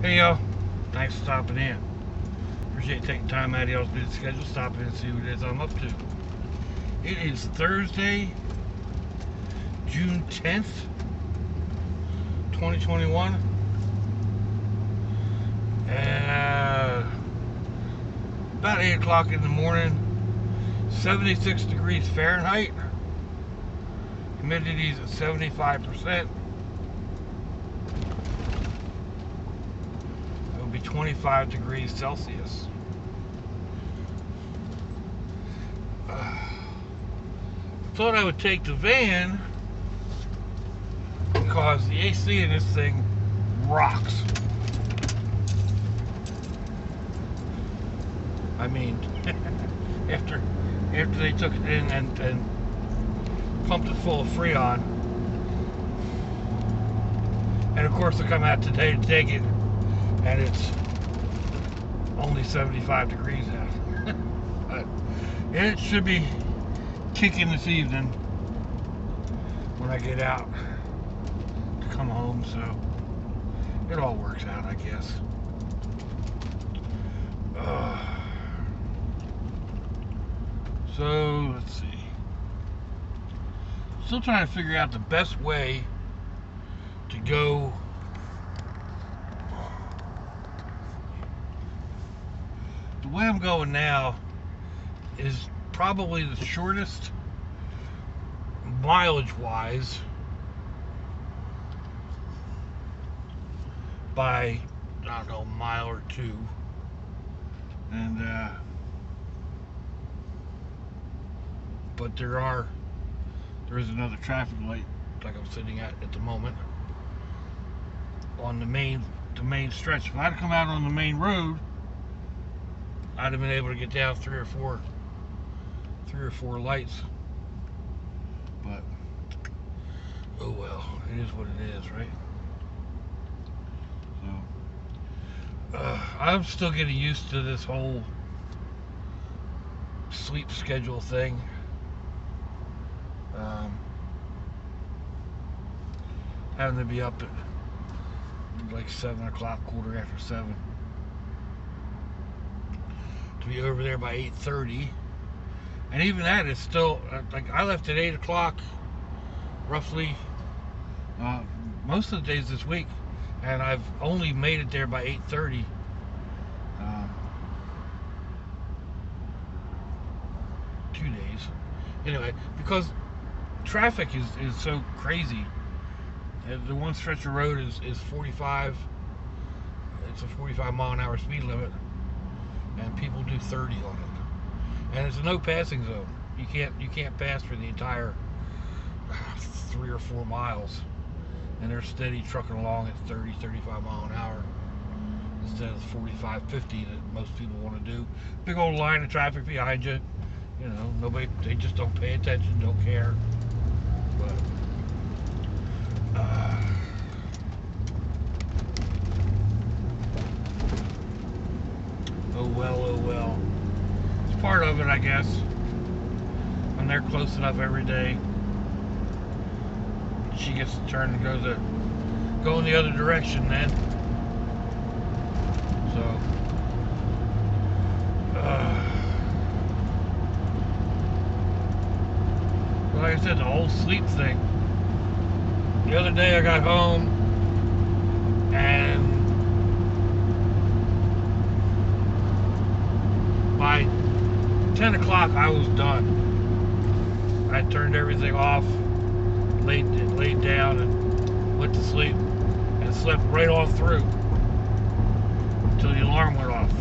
Hey y'all, thanks for stopping in. Appreciate you taking time out of y'all's busy schedule, stopping in and see what it is I'm up to. It is Thursday, June 10th, 2021. And about 8 o'clock in the morning, 76 degrees Fahrenheit. Humidity is at 75%. It'll be 25 degrees Celsius. Thought I would take the van because the AC in this thing rocks. I mean, after they took it in and pumped it full of Freon, and of course they come out today to take it, and it's only 75 degrees out. And it should be kicking this evening when I get out to come home, so it all works out, I guess. So let's see. Still trying to figure out the best way to go the way I'm going now is probably the shortest mileage wise by, I don't know, a mile or two. And but there is another traffic light like I'm sitting at the moment on the main stretch. If I'd come out on the main road, I'd have been able to get down three or four lights. But oh well, it is what it is, right? So I'm still getting used to this whole sleep schedule thing. Having to be up at like 7 o'clock, quarter after 7, to be over there by 8:30, and even that is still like I left at 8 o'clock roughly most of the days this week, and I've only made it there by 8:30. Two days anyway, because traffic is so crazy. The one stretch of road is 45. It's a 45 mile an hour speed limit, and people do 30 on it. And it's a no passing zone. You can't pass for the entire 3 or 4 miles. And they're steady trucking along at 30, 35 mile an hour instead of 45, 50 that most people want to do. Big old line of traffic behind you. You know, nobody, they just don't pay attention, don't care. But oh well. It's part of it, I guess. When they're close enough every day, she gets to turn and go in the other direction then. So like I said, the whole sleep thing. The other day I got home and by 10 o'clock I was done. I turned everything off, laid down and went to sleep, and slept right off through until the alarm went off.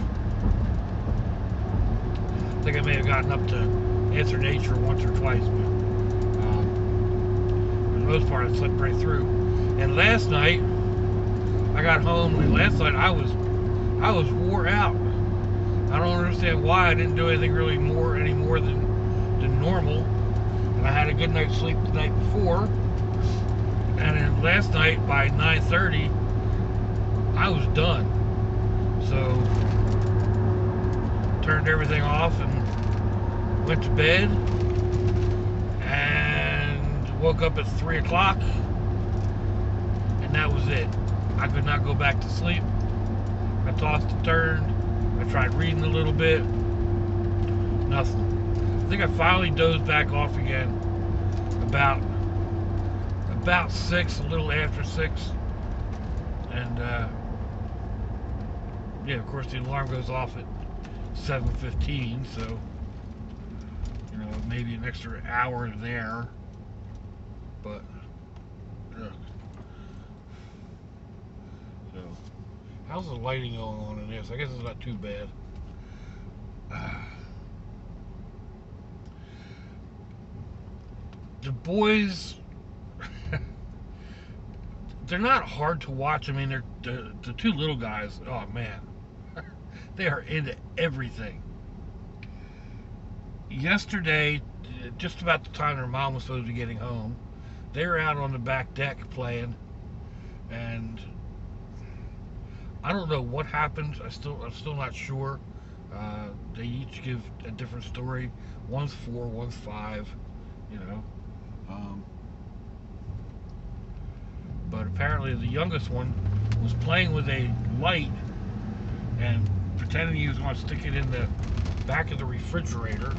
I think I may have gotten up to answer nature once or twice, but for the most part I slept right through. And last night I got home, and last night I was wore out. I don't understand why I didn't do anything really any more than normal. And I had a good night's sleep the night before. And then last night by 9:30 I was done. So turned everything off and went to bed, and woke up at 3 o'clock, and that was it. I could not go back to sleep. I tossed and turned. I tried reading a little bit. Nothing. I think I finally dozed back off again about 6, a little after 6. And yeah, of course the alarm goes off at 7:15, so you know, maybe an extra hour there. But so how's the lighting going on in this? I guess it's not too bad. The boys, they're not hard to watch. I mean, they're the two little guys. Oh man, they are into everything. Yesterday, just about the time their mom was supposed to be getting home, they were out on the back deck playing, and I don't know what happened. I'm still not sure. They each give a different story. One's 4, one's 5. You know. But apparently the youngest one was playing with a light and pretending he was going to stick it in the back of the refrigerator.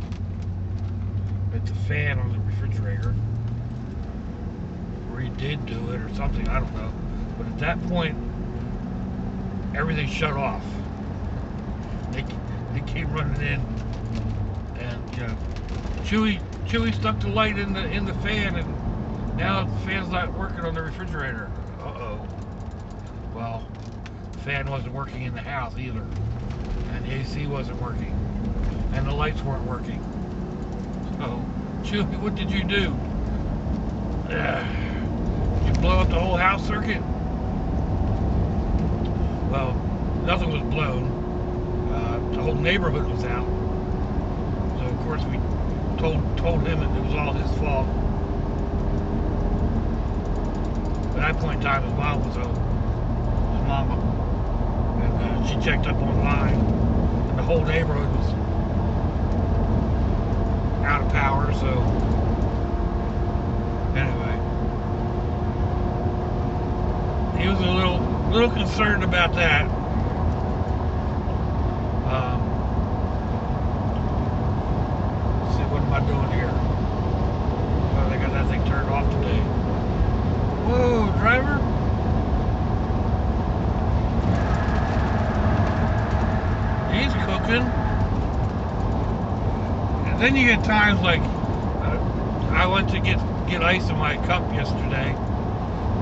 It's a fan on the refrigerator. Or he did do it or something, I don't know. But at that point, everything shut off. They came running in, and you know, Chewy stuck the light in the fan, and now the fan's not working on the refrigerator. Uh-oh. Well, the fan wasn't working in the house either, and the AC wasn't working, and the lights weren't working. So, Chewy, what did you do? Did you blow up the whole house circuit? Well, nothing was blown. The whole neighborhood was out. So of course we told him that it was all his fault. At that point in time, his mom was home. His mama. And she checked up online. And the whole neighborhood was out of power, so anyway. He was a little concerned about that. Let's see, what am I doing here? Well, they got that thing turned off today. Whoa, driver! He's cooking. And then you get times like I went to get ice in my cup yesterday,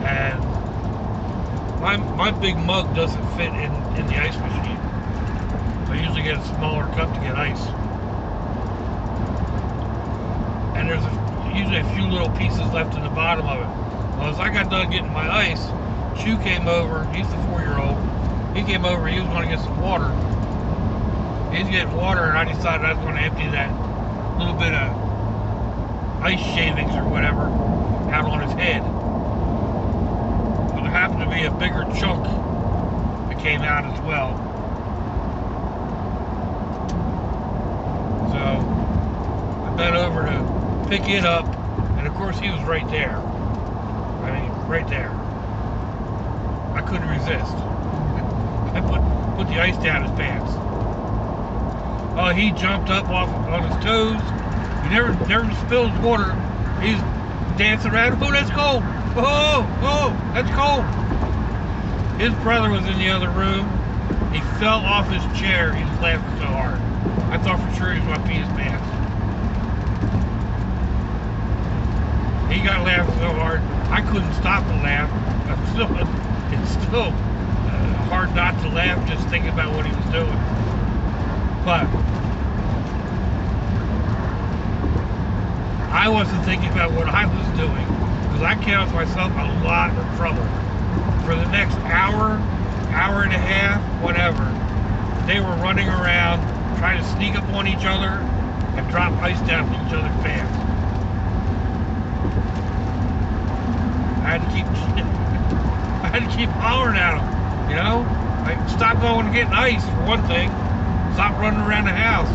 and my big mug doesn't fit in the ice machine. So I usually get a smaller cup to get ice. And there's usually a few little pieces left in the bottom of it. Well, as I got done getting my ice, Chew came over. He's the 4-year-old. He came over. He was going to get some water. He's getting water, and I decided I was going to empty that little bit of ice shavings or whatever out on his head. But there happened to be a bigger chunk that came out as well. So I bent over to pick it up, and of course he was right there. I mean, right there. I couldn't resist. I put the ice down his pants. Oh, he jumped up off on his toes. He never spilled his water. He's dancing around. Oh, that's cold. Oh, that's cold. His brother was in the other room. He fell off his chair. He was laughing so hard. I thought for sure he was going to pee his pants. He got laughing so hard, I couldn't stop to laugh. It's still hard not to laugh just thinking about what he was doing. But I wasn't thinking about what I was doing, because I counted myself a lot of trouble. For the next hour and a half, whatever, they were running around trying to sneak up on each other and drop ice down each other's pants. I had to keep hollering at them, you know? Like, stop going and getting ice, for one thing. Stop running around the house.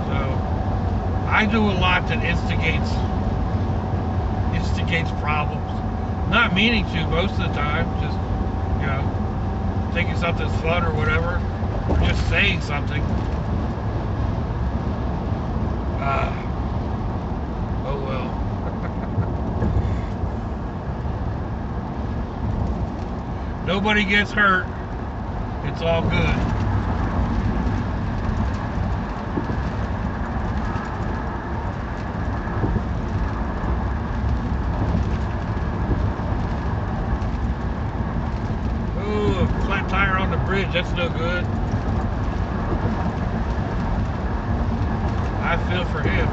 So, I do a lot that instigates problems. Not meaning to most of the time, just, you know, thinking something's fun or whatever, or just saying something. Oh well. Nobody gets hurt. It's all good. Ooh, a flat tire on the bridge. That's no good. I feel for him.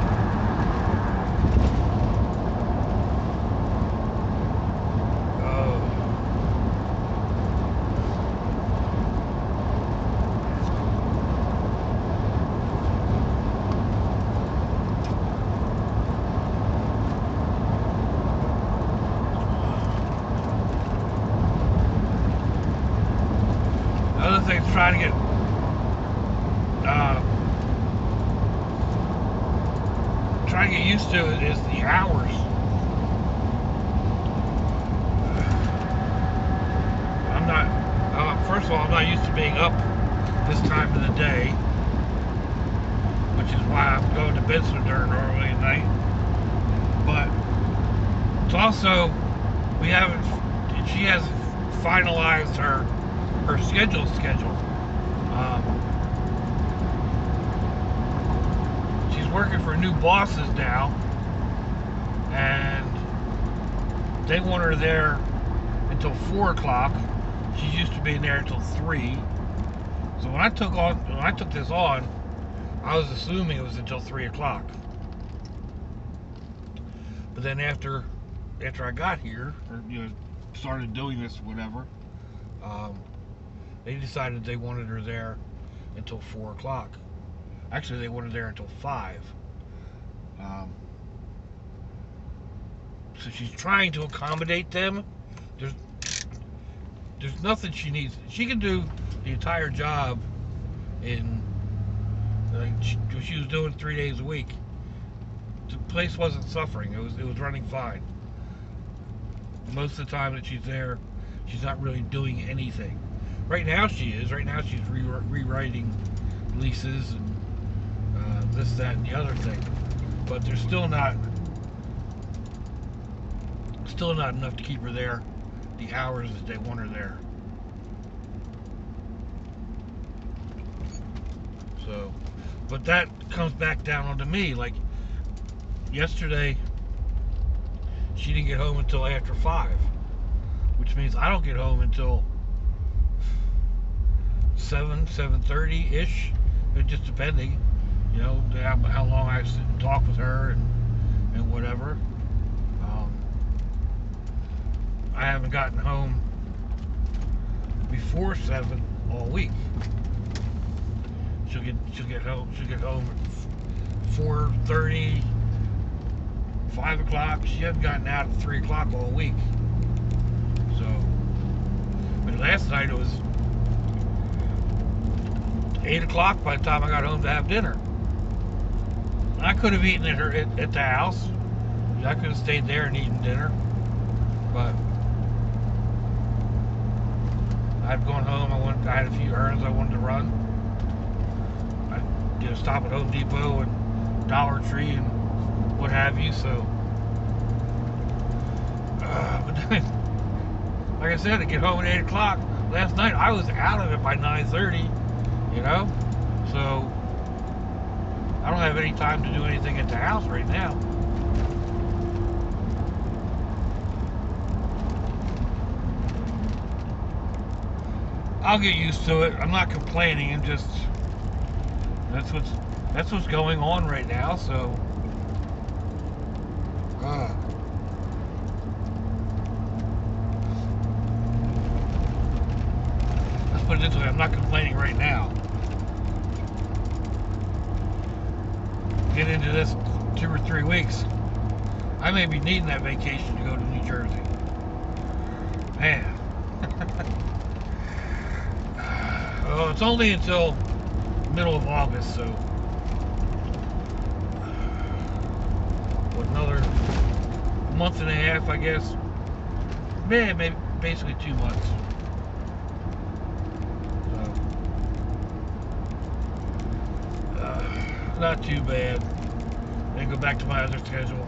Other things trying to get used to it is the hours. I'm not first of all, I'm not used to being up this time of the day, which is why I'm going to bed so darn early at night. But it's also, she hasn't finalized her schedule. She's working for new bosses now, and they want her there until 4 o'clock. She's used to being there until 3. So when I took this on, I was assuming it was until 3 o'clock. But then after I got here, or started doing this, whatever, they decided they wanted her there until 4 o'clock. Actually, they wanted her there until 5. So she's trying to accommodate them. There's nothing she needs. She can do the entire job in, she was doing 3 days a week. The place wasn't suffering. It was running fine. Most of the time that she's there, she's not really doing anything. Right now she is. Right now she's rewriting leases and this, that, and the other thing. But there's still not enough to keep her there the hours that they want her there. So, but that comes back down onto me. Like yesterday, she didn't get home until after 5, which means I don't get home until 7:30 ish, just depending, how long I sit and talk with her and whatever. I haven't gotten home before 7 all week. She'll get home at 4:30, 5 o'clock. She hasn't gotten out at 3 o'clock all week. So, but last night it was 8 o'clock by the time I got home to have dinner. I could have eaten at the house. I could have stayed there and eaten dinner, but I'd gone home. I had a few errands I wanted to run. I did a stop at Home Depot and Dollar Tree and what have you. So, but then, like I said, to get home at 8 o'clock last night, I was out of it by 9:30. So I don't have any time to do anything at the house right now. I'll get used to it. I'm not complaining. I'm just, that's what's going on right now. So let's put it this way, I'm not complaining right now. Get into this 2 or 3 weeks, I may be needing that vacation to go to New Jersey. Man. Well, it's only until middle of August, so what, another month and a half, I guess. maybe basically 2 months. So, not too bad. Then go back to my other schedule.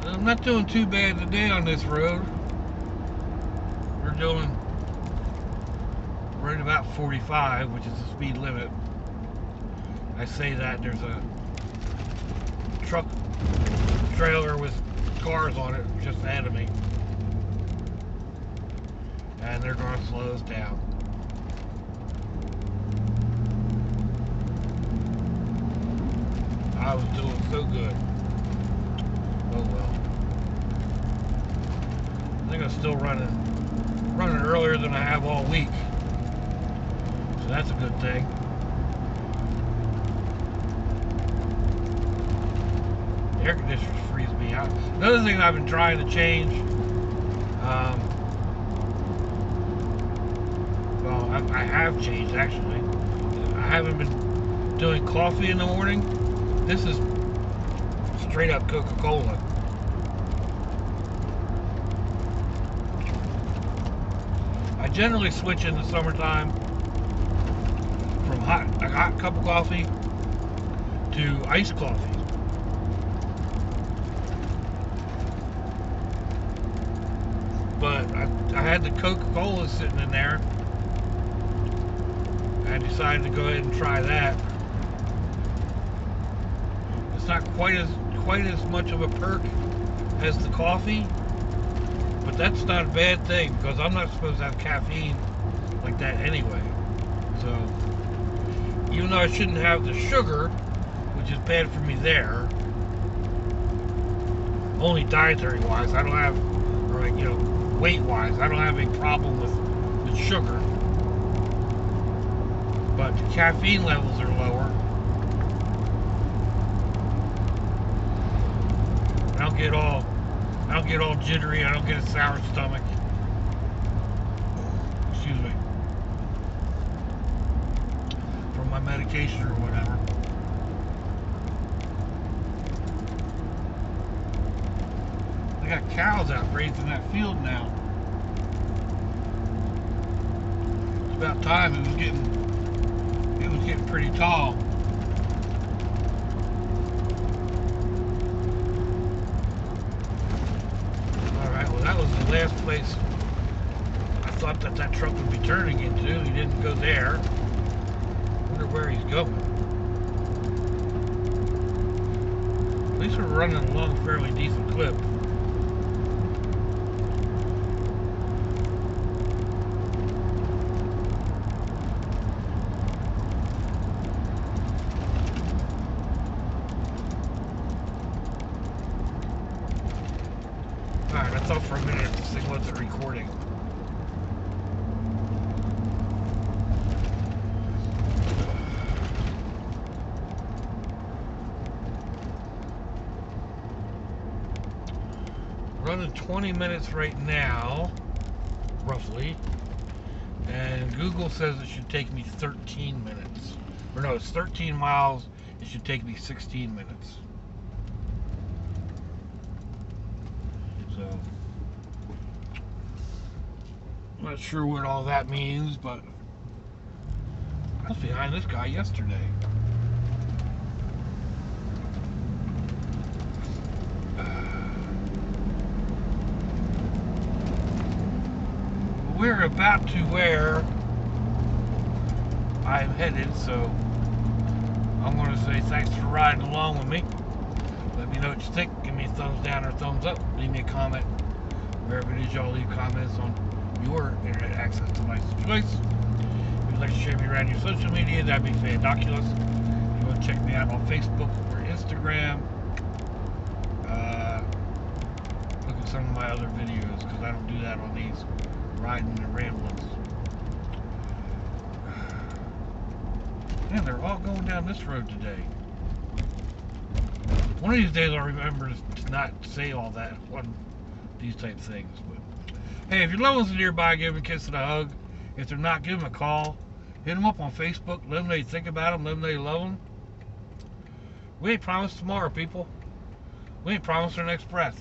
I'm not doing too bad today on this road. We're doing right about 45, which is the speed limit. I say that there's a truck trailer with cars on it just ahead of me, and they're going to slow us down. I was doing so good. Oh well. I think I'm still running earlier than I have all week, so that's a good thing. The air conditioners freeze me out. Another thing I've been trying to change, well, I have changed actually. I haven't been doing coffee in the morning. This is straight up Coca-Cola. I generally switch in the summertime from a hot cup of coffee to iced coffee. But I had the Coca-Cola sitting in there. I decided to go ahead and try that. It's not quite as much of a perk as the coffee, but that's not a bad thing because I'm not supposed to have caffeine like that anyway. So even though I shouldn't have the sugar, which is bad for me there, only dietary wise, I don't have, or like, you know, weight wise, I don't have any problem with sugar, but the caffeine levels are lower. I don't get all jittery. I don't get a sour stomach. Excuse me. From my medication or whatever. They got cows out grazing that field now. It's about time. It was getting pretty tall. That was the last place I thought that truck would be turning into. He didn't go there. Wonder where he's going. At least we're running along a fairly decent clip. Alright, that's all for a minute. This thing wasn't recording. Running 20 minutes right now, roughly. And Google says it should take me 13 minutes. Or no, it's 13 miles. It should take me 16 minutes. So, I'm not sure what all that means, but I was behind this guy yesterday. We're about to where I'm headed, so I'm going to say thanks for riding along with me. Let me know what you think. Give me a thumbs down or thumbs up. Leave me a comment. Wherever it is y'all leave comments on your internet access device of choice. If you'd like to share me around your social media, that'd be fandoculous. If you want to check me out on Facebook or Instagram, look at some of my other videos, because I don't do that on these riding and ramblings. Man, they're all going down this road today. One of these days I'll remember to not say all that on these type things. But hey, if your loved ones are nearby, give them a kiss and a hug. If they're not, give them a call. Hit them up on Facebook. Let them know you think about them. Let them know you love them. We ain't promised tomorrow, people. We ain't promised our next breath.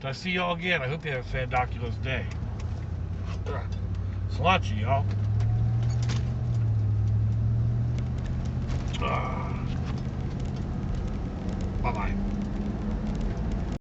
Till I see y'all again, I hope you have a fandoculous day. Salachi, y'all. Bye-bye.